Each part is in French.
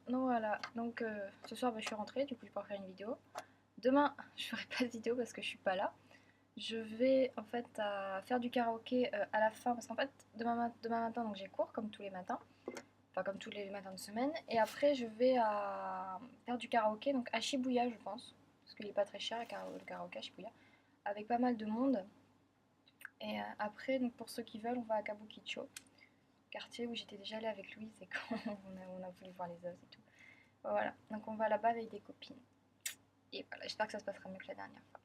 Donc voilà, donc ce soir je suis rentrée, du coup je vais pouvoir faire une vidéo. Demain je ferai pas de vidéo parce que je suis pas là. Je vais en fait faire du karaoké à la fin parce qu'en fait demain matin donc j'ai cours comme tous les matins, enfin comme tous les matins de semaine. Et après je vais faire du karaoké donc à Shibuya je pense, parce qu'il est pas très cher le karaoké à Shibuya, avec pas mal de monde. Et après donc pour ceux qui veulent on va à Kabukicho, quartier où j'étais déjà allée avec Louise et quand on a voulu voir les os et tout. Voilà, donc on va là-bas avec des copines. Et voilà, j'espère que ça se passera mieux que la dernière fois.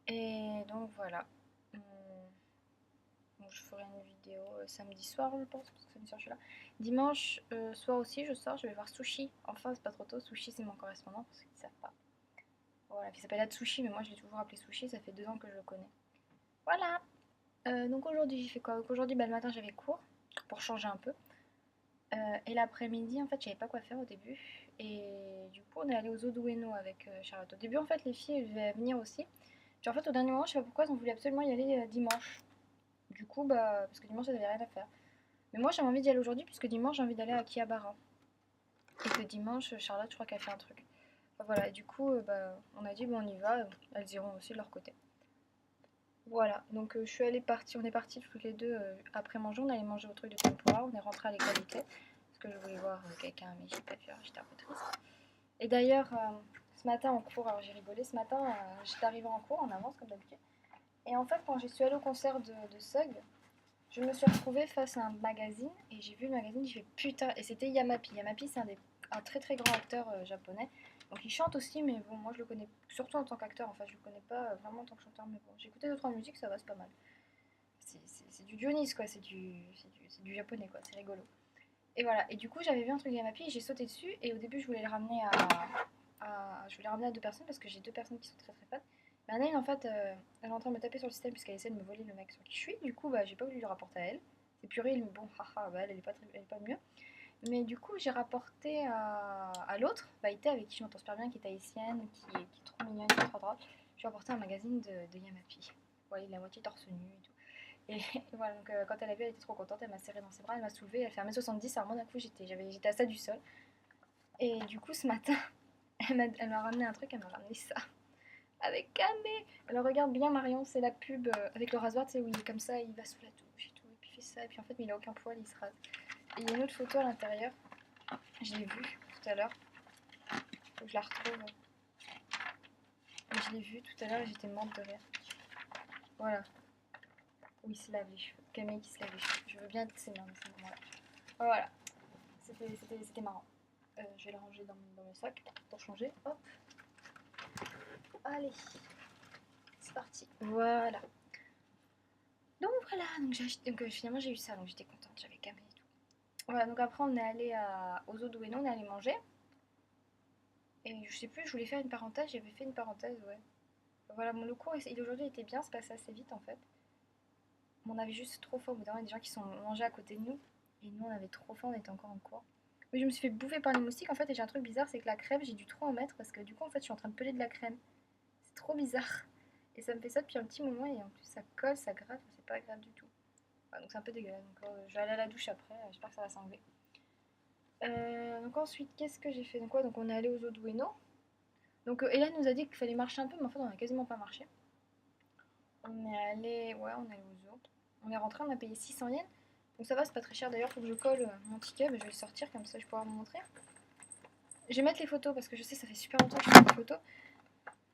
Et donc voilà. Donc, je ferai une vidéo samedi soir, je pense, parce que samedi soir je suis là. Dimanche soir aussi, je sors, je vais voir Sushi. Enfin, c'est pas trop tôt. Sushi, c'est mon correspondant, parce qu'ils ne savent pas. Voilà, il s'appelle Atsushi, mais moi je l'ai toujours appelé Sushi, ça fait 2 ans que je le connais. Voilà. Donc aujourd'hui, j'ai fait quoi? Donc aujourd'hui, bah, le matin, j'avais cours, pour changer un peu. Et l'après-midi, en fait, je savais pas quoi faire au début. Et du coup, on est allé aux Eaux d'Ueno avec Charlotte. Au début, en fait, les filles elles devaient venir aussi. Puis en fait, au dernier moment, je sais pas pourquoi, elles ont voulu absolument y aller dimanche. Du coup, bah, parce que dimanche, elles avaient rien à faire. Mais moi, j'avais envie d'y aller aujourd'hui, puisque dimanche, j'ai envie d'aller à Akihabara. Et que dimanche, Charlotte, je crois qu'elle fait un truc. Enfin, voilà, et du coup, bah, on a dit, bon, on y va. Elles iront aussi de leur côté. Voilà, donc je suis allée partir, on est partis toutes les deux après manger, on allait manger au truc de tempura, on est rentré à l'égalité parce que je voulais voir quelqu'un mais j'ai pas pu, j'étais un peu triste. Et d'ailleurs, ce matin en cours, alors j'ai rigolé, ce matin j'étais arrivée en cours en avance comme d'habitude. Et en fait, quand je suis allée au concert de Sug, je me suis retrouvée face à un magazine et j'ai vu le magazine, j'ai fait putain, et c'était Yamapi. Yamapi, c'est un très très grand acteur japonais. Donc il chante aussi, mais bon, moi je le connais surtout en tant qu'acteur, en fait, je le connais pas vraiment en tant que chanteur, mais bon, j'ai écouté 2-3 musiques, ça va, c'est pas mal. C'est du Dionys, quoi, c'est du japonais, quoi, c'est rigolo. Et voilà, et du coup, j'avais vu un truc Yamapi et j'ai sauté dessus, et au début, je voulais le ramener je voulais ramener à 2 personnes parce que j'ai 2 personnes qui sont très très fans. Mais Anaïs, en fait, elle est en train de me taper sur le système puisqu'elle essaie de me voler le mec sur qui je suis. Du coup, bah, j'ai pas voulu le rapporter à elle. C'est puéril, mais bon, haha, bah, elle est pas, elle est pas mieux. Mais du coup, j'ai rapporté à l'autre, Baïté, avec qui je m'entends super bien, qui est haïtienne, qui est trop mignonne, qui est trop drôle. Je lui ai apporté un magazine de Yamapi. Ouais, il est à moitié torse nu et tout. Et voilà, donc quand elle a vu, elle était trop contente, elle m'a serré dans ses bras, elle m'a soulevée, elle fait 1m70, alors moi d'un coup j'étais à ça du sol. Et du coup ce matin, elle m'a ramené un truc, elle m'a ramené ça. Avec Camé. Alors regarde bien Marion, c'est la pub avec le rasoir, tu sais, où il est comme ça, il va sous la douche et tout, et puis il fait ça, et puis en fait, mais il a aucun poil, il se rase. Et il y a une autre photo à l'intérieur, je l'ai vue tout à l'heure, faut que je la retrouve. Je l'ai vue tout à l'heure et j'étais morte de rire. Voilà, où il se lave les cheveux. Camé qui se lave les cheveux. Je veux bien être ses mains dans ce moment-là. Voilà, c'était marrant. Je vais la ranger dans mes sacs pour changer. Hop, allez, c'est parti. Voilà. Donc voilà, donc finalement j'ai eu ça, donc j'étais contente, j'avais camé et tout. Voilà, donc après on est allé aux Eaux d'Ueno, on est allé manger. Et je sais plus, je voulais faire une parenthèse, j'avais fait une parenthèse, ouais. Voilà, bon, le cours aujourd'hui était bien, c'est passé assez vite en fait. On avait juste trop faim, au bout d'un moment, il y a des gens qui sont mangés à côté de nous. Et nous on avait trop faim, on était encore en cours. Mais je me suis fait bouffer par les moustiques en fait, et j'ai un truc bizarre, c'est que la crème, j'ai dû trop en mettre parce que du coup en fait je suis en train de peler de la crème. C'est trop bizarre. Et ça me fait ça depuis un petit moment, et en plus ça colle, ça gratte, c'est pas agréable du tout. Voilà, donc c'est un peu dégueulasse, donc je vais aller à la douche après, j'espère que ça va s'enlever. Donc ensuite, qu'est-ce que j'ai fait? Donc, quoi, donc on est allé aux eaux d'Ueno. Donc Hélène nous a dit qu'il fallait marcher un peu, mais en fait on a quasiment pas marché. On est allé, ouais, on est allé aux eaux. On est rentré, on a payé 600 yens. Donc ça va, c'est pas très cher. D'ailleurs, faut que je colle mon ticket, mais je vais le sortir comme ça, je pourrai vous montrer. Je vais mettre les photos parce que je sais ça fait super longtemps que je fais des photos.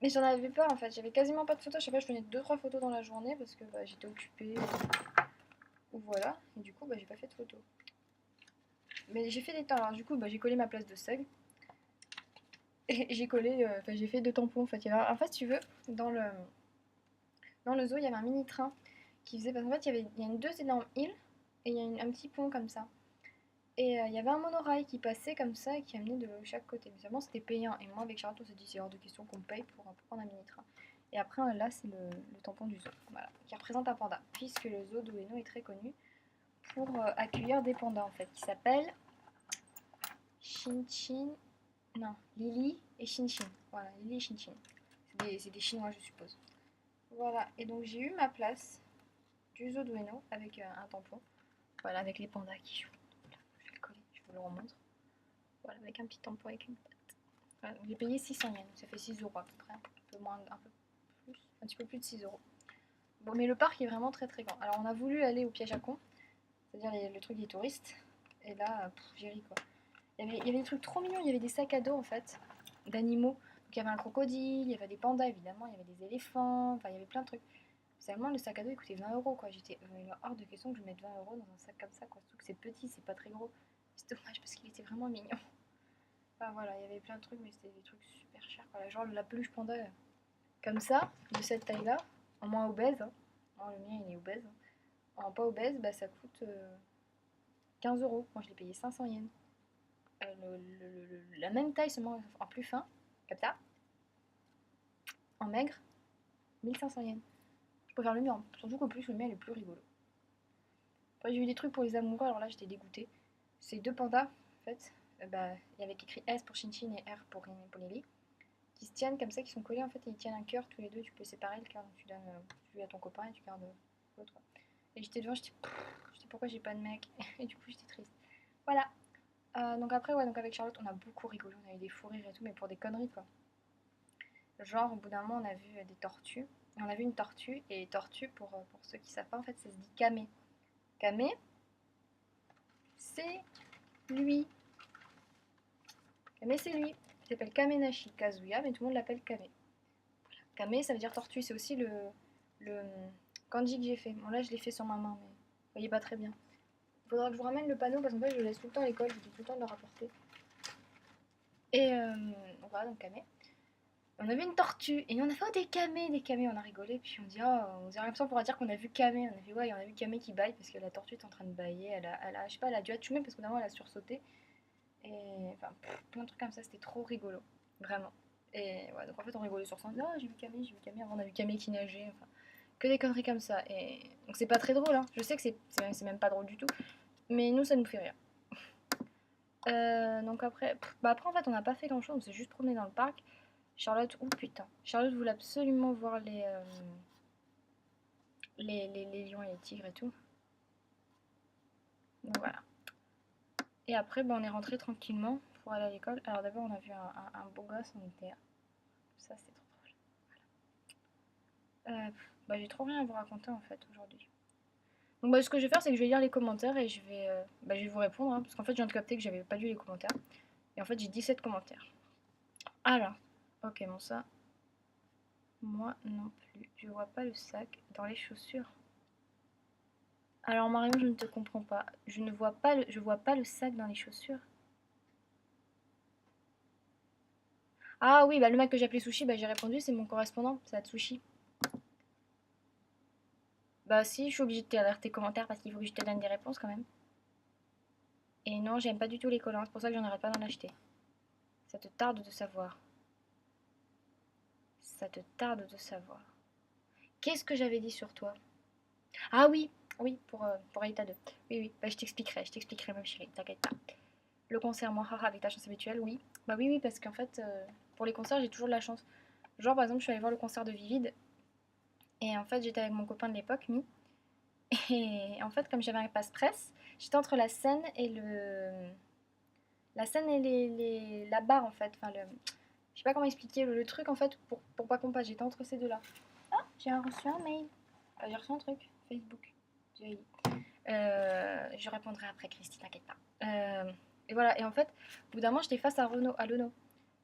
Mais j'en avais pas en fait, j'avais quasiment pas de photos. Je sais pas, je prenais 2-3 photos dans la journée parce que bah, j'étais occupée. Ou voilà, et du coup bah, j'ai pas fait de photos. Mais j'ai fait des temps, alors du coup bah, j'ai collé ma place de Sug. Et j'ai collé, enfin j'ai fait 2 tampons en fait. En fait, si tu veux, dans le zoo, il y avait un mini train qui faisait. Parce qu'en fait, il y a 2 énormes îles et il y a un petit pont comme ça. Et il y avait un monorail qui passait comme ça et qui amenait de chaque côté. Mais seulement c'était payant. Et moi, avec Charlotte, on s'est dit c'est hors de question qu'on paye pour prendre un mini train. Et après, là, c'est le tampon du zoo, voilà, qui représente un panda. Puisque le zoo d'Ueno est très connu pour accueillir des pandas en fait, qui s'appellent Shinchin. Non, Lily et Shinchin. Voilà, Lily et Shinchin. C'est des Chinois, je suppose. Voilà, et donc j'ai eu ma place du zoo d'Ueno avec un tampon. Voilà, avec les pandas qui jouent. Je vais le coller, je vous le remontre. Voilà, avec un petit tampon, avec une patte. Voilà, j'ai payé 600 yens, ça fait 6 euros à peu près. Un peu moins, un peu plus, un petit peu plus de 6 euros. Bon, mais le parc est vraiment très très grand. Alors, on a voulu aller au piège à con, c'est-à-dire le truc des touristes. Et là, j'ai ri quoi. Il y avait des trucs trop mignons, il y avait des sacs à dos en fait, d'animaux. Donc il y avait un crocodile, il y avait des pandas évidemment, il y avait des éléphants, enfin il y avait plein de trucs. Seulement le sac à dos il coûtait 20 euros quoi. J'étais hors de question que je mette 20 euros dans un sac comme ça quoi. Surtout que c'est petit, c'est pas très gros. C'est dommage parce qu'il était vraiment mignon. Enfin voilà, il y avait plein de trucs mais c'était des trucs super chers quoi. Genre la peluche panda comme ça, de cette taille là, en moins obèse. Hein. Oh, le mien il est obèse. Hein. En pas obèse, bah ça coûte 15 euros. Moi je l'ai payé 500 yens. La même taille seulement en plus fin, comme ça, en maigre, 1500 yens. Je préfère le mien, surtout qu'en plus le mien est le plus rigolo. Après j'ai eu des trucs pour les amoureux, alors là j'étais dégoûtée. C'est deux pandas, en fait, bah, il y avait écrit S pour Shinchin et R pour Lily, qui se tiennent comme ça, qui sont collés en fait, et ils tiennent un cœur tous les deux, tu peux séparer le cœur, donc tu donnes celui à ton copain et tu gardes l'autre. Et j'étais devant, j'étais pourquoi j'ai pas de mec, et du coup j'étais triste. Voilà. Donc après, ouais, donc avec Charlotte, on a beaucoup rigolé, on a eu des fous rires et tout, mais pour des conneries, quoi. Genre, au bout d'un moment, on a vu des tortues. On a vu une tortue, et tortue, pour ceux qui savent pas, en fait, ça se dit camé. Camé, c'est lui. Camé, c'est lui. Il s'appelle Kamenashi Kazuya, mais tout le monde l'appelle Kamé. Kamé, ça veut dire tortue, c'est aussi le kanji que j'ai fait. Bon, là, je l'ai fait sur ma main, mais vous voyez pas très bien. Il faudra que je vous ramène le panneau, parce qu'en fait, je le laisse tout le temps à l'école, je dis tout le temps de le rapporter. Et voilà, donc Kamé. On avait une tortue et on a fait des camés, on a rigolé, puis on dit oh, on dirait l'impression pour dire qu'on a vu camé, on a fait ouais, on a vu camé qui baille parce que la tortue est en train de bailler, je sais pas, elle a dû attumer parce que d'abord elle a sursauté et enfin plein de trucs comme ça, c'était trop rigolo, vraiment. Et ouais, donc en fait on rigolait sur ça, on dit oh j'ai vu camé, avant on a vu camé qui nageait, enfin que des conneries comme ça et donc c'est pas très drôle, hein. Je sais que c'est même pas drôle du tout, mais nous ça nous fait rire. Donc après, après en fait on n'a pas fait grand chose, on s'est juste promené dans le parc. Charlotte, oh putain, Charlotte voulait absolument voir les lions et les tigres et tout. Donc voilà. Et après, on est rentré tranquillement pour aller à l'école. Alors d'abord, on a vu un beau gosse, on était... Ça, c'est trop drôle. J'ai trop rien à vous raconter en fait aujourd'hui. Donc ce que je vais faire, c'est que je vais lire les commentaires et je vais vous répondre. Hein, parce qu'en fait, je viens de capter que j'avais pas lu les commentaires. Et en fait, j'ai 17 commentaires. Alors, ok, bon ça... Moi non plus. Je vois pas le sac dans les chaussures. Alors Marion, je ne te comprends pas. Je vois pas le sac dans les chaussures. Ah oui, le mec que j'ai appelé Sushi, j'ai répondu, c'est mon correspondant, c'est Atsushi. Bah si, je suis obligée de te lire tes commentaires parce qu'il faut que je te donne des réponses quand même. Et non, j'aime pas du tout les collants, c'est pour ça que j'en arrête pas d'en acheter. Ça te tarde de savoir. Ça te tarde de savoir. Qu'est-ce que j'avais dit sur toi? Ah oui, oui, pour Aïta 2. Oui, oui, je t'expliquerai ma chérie, t'inquiète pas. Le concert, moi, haha, avec ta chance habituelle, oui. Bah oui, oui, parce qu'en fait, pour les concerts, j'ai toujours de la chance. Genre, par exemple, je suis allée voir le concert de Vivid. Et en fait, j'étais avec mon copain de l'époque, Mi. Et en fait, comme j'avais un passe-presse, j'étais entre la scène et la scène et la barre, en fait. Enfin, je sais pas comment expliquer le truc, en fait, pour pas qu'on passe. J'étais entre ces deux-là. Ah, j'ai reçu un mail. Enfin, j'ai reçu un truc. Facebook. Je répondrai après, Christy, t'inquiète pas. Et voilà, et en fait, au bout d'un moment, j'étais face à Lono,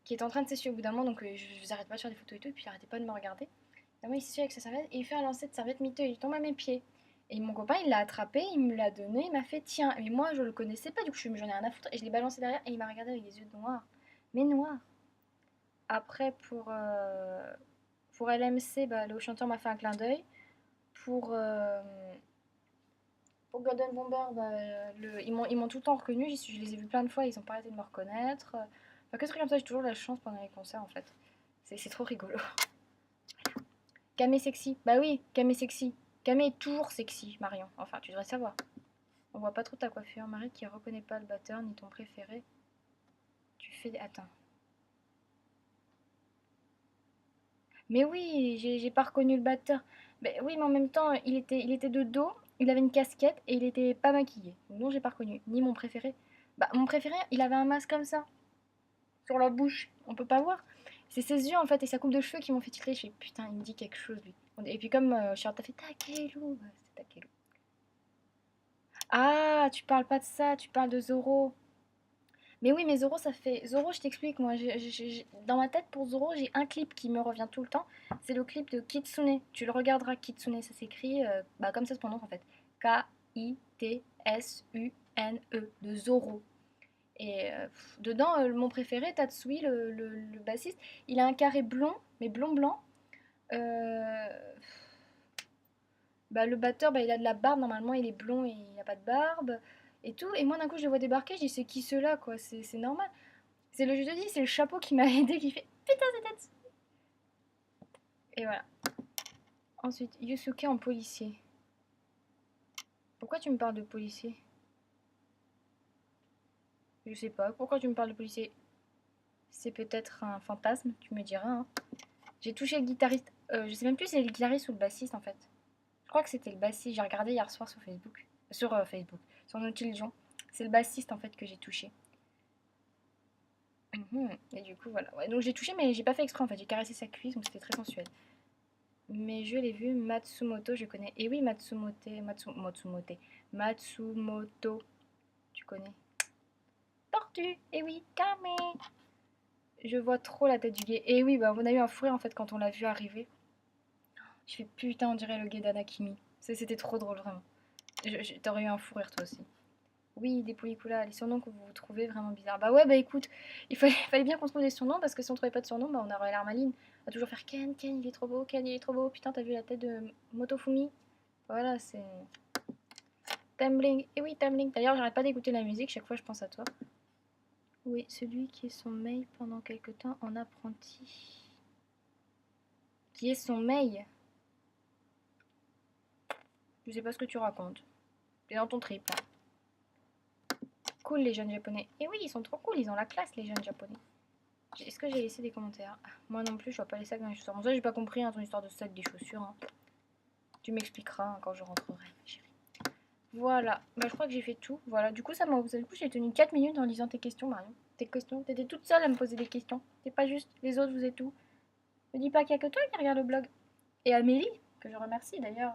qui est en train de s'essuyer au bout d'un moment, donc je vous arrête pas de faire des photos et tout, et puis il arrêtait pas de me regarder. Et moi, il s'essuie avec sa serviette, et il fait un lancer de serviette miteux, il tombe à mes pieds. Et mon copain, il l'a attrapé, il me l'a donné, il m'a fait tiens. Mais moi, je le connaissais pas, du coup, j'en ai rien à foutre, et je l'ai balancé derrière, et il m'a regardé avec des yeux noirs. Mais noirs. Après, pour LMC, le chanteur m'a fait un clin d'œil. Pour Golden Bomber, ils m'ont tout le temps reconnu, je les ai vus plein de fois, ils ont pas arrêté de me reconnaître. Enfin, que ce truc comme ça, j'ai toujours de la chance pendant les concerts en fait. C'est trop rigolo. Camé sexy, bah oui, Camé sexy. Camé est toujours sexy, Marion. Enfin, tu devrais savoir. On voit pas trop ta coiffure, Marie qui reconnaît pas le batteur ni ton préféré. Tu fais des... Attends. Mais oui, j'ai pas reconnu le batteur. Mais oui, mais en même temps, il était de dos, il avait une casquette et il était pas maquillé. Donc non, j'ai pas reconnu. Ni mon préféré. Mon préféré, il avait un masque comme ça. sur la bouche. On peut pas voir. C'est ses yeux en fait et sa coupe de cheveux qui m'ont fait tilter. Je fais putain, il me dit quelque chose lui. Et puis comme Charlotte a fait Takeru, ouais, c'est Takeru. Ah, tu parles pas de ça, tu parles de Zoro. Mais oui, mais Zoro, ça fait. Zoro, je t'explique, moi, dans ma tête, pour Zoro, j'ai un clip qui me revient tout le temps. C'est le clip de Kitsune. Tu le regarderas, Kitsune, ça s'écrit bah, comme ça se prononce en fait. K-I-T-S-U-N-E, de Zoro. Et dedans, mon préféré, Tatsui, le bassiste, il a un carré blond, mais blond-blanc. Euh, Bah, le batteur, bah, il a de la barbe, normalement il est blond et il n'a pas de barbe et tout. Et moi d'un coup je le vois débarquer, je dis c'est qui ceux-là quoi, c'est normal. C'est le, je te dis, c'est le chapeau qui m'a aidé qui fait putain c'est tête. Et voilà. Ensuite, Yusuke en policier. Pourquoi tu me parles de policier? Je sais pas, pourquoi tu me parles de policier? C'est peut-être un fantasme, tu me diras. Hein. J'ai touché le guitariste. Je sais même plus si c'est le guitariste ou le bassiste en fait. Je crois que c'était le bassiste, j'ai regardé hier soir sur Facebook. Sur Facebook, sur Nautiljon. C'est le bassiste en fait que j'ai touché. Et du coup, voilà. Ouais, donc j'ai touché, mais j'ai pas fait exprès en fait. J'ai caressé sa cuisse, donc c'était très sensuel. Mais je l'ai vu, Matsumoto, je connais. Et oui, Matsumoto, tu connais. Tortue, et oui, Kame. Je vois trop la tête du gay. Et oui, bah on a eu un fou rire en fait quand on l'a vu arriver. Je fais putain, on dirait le gay d'Anakimi. C'était trop drôle, vraiment. T'aurais eu un fou rire toi aussi. Oui, des Polycula, les surnoms que vous trouvez vraiment bizarres. Bah ouais, bah écoute, fallait bien qu'on trouve des surnoms parce que si on trouvait pas de surnoms, bah on aurait l'air maline. On va toujours faire Ken, Ken, il est trop beau, Ken, il est trop beau. Putain, t'as vu la tête de Motofumi? Voilà, c'est. Tumbling. Et oui, Tumbling. D'ailleurs, j'arrête pas d'écouter la musique, chaque fois je pense à toi. Oui, celui qui est son mail pendant quelque temps en apprenti. Qui est son mail? Je sais pas ce que tu racontes. T'es dans ton trip là. Cool les jeunes japonais. Et oui, ils sont trop cool, ils ont la classe les jeunes japonais. Est-ce que j'ai laissé des commentaires? Moi non plus, je vois pas les sacs dans les chaussures. Bon, ça, j'ai pas compris ton histoire de sac des chaussures. Hein. Tu m'expliqueras quand je rentrerai, ma chérie. Voilà, bah, je crois que j'ai fait tout. Voilà, du coup, du coup, j'ai tenu 4 minutes en lisant tes questions, Marion. Tes questions, t'étais toute seule à me poser des questions. T'es pas juste les autres, vous êtes où? Me dis pas qu'il y a que toi qui regarde le blog. Et Amélie, que je remercie d'ailleurs.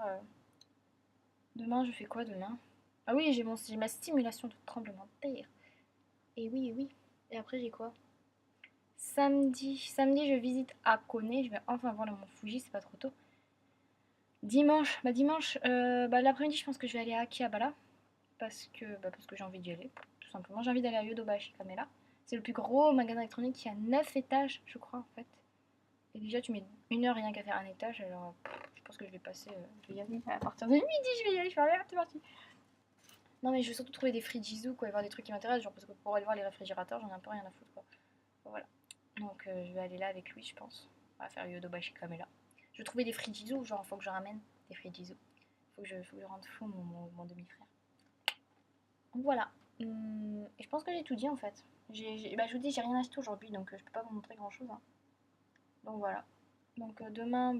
Demain, je fais quoi demain? Ah oui, j'ai ma stimulation de tremblement de terre. Et oui, et oui. Et après, j'ai quoi? Samedi, je visite Hakone. Je vais enfin voir le mont Fuji, c'est pas trop tôt. Dimanche, l'après-midi, je pense que je vais aller à Akihabara parce que j'ai envie d'y aller, tout simplement. J'ai envie d'aller à Yodobashi Kamera. C'est le plus gros magasin électronique qui a 9 étages, je crois, en fait. Et déjà, tu mets 1 heure rien qu'à faire un étage, alors je pense que je vais passer. Je vais y aller à partir de midi, je vais y aller, je vais aller, c'est parti. Non, mais je veux surtout trouver des frijizu, quoi, et voir des trucs qui m'intéressent, genre parce que pour aller voir les réfrigérateurs, j'en ai un peu rien à foutre, quoi. Voilà. Donc, je vais aller là avec lui, je pense. On va faire Yodobashi Kamera. Je vais trouver des frijizu, genre, faut que je ramène des frijizu. Faut que je rende fou mon demi-frère. Donc voilà. Et je pense que j'ai tout dit en fait. Je vous dis, j'ai rien acheté aujourd'hui, donc je peux pas vous montrer grand chose. Hein. Donc voilà. Donc demain,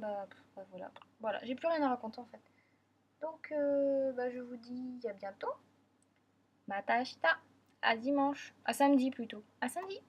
voilà. Voilà, j'ai plus rien à raconter en fait. Donc je vous dis à bientôt. Matashita. À dimanche. À samedi plutôt. À samedi.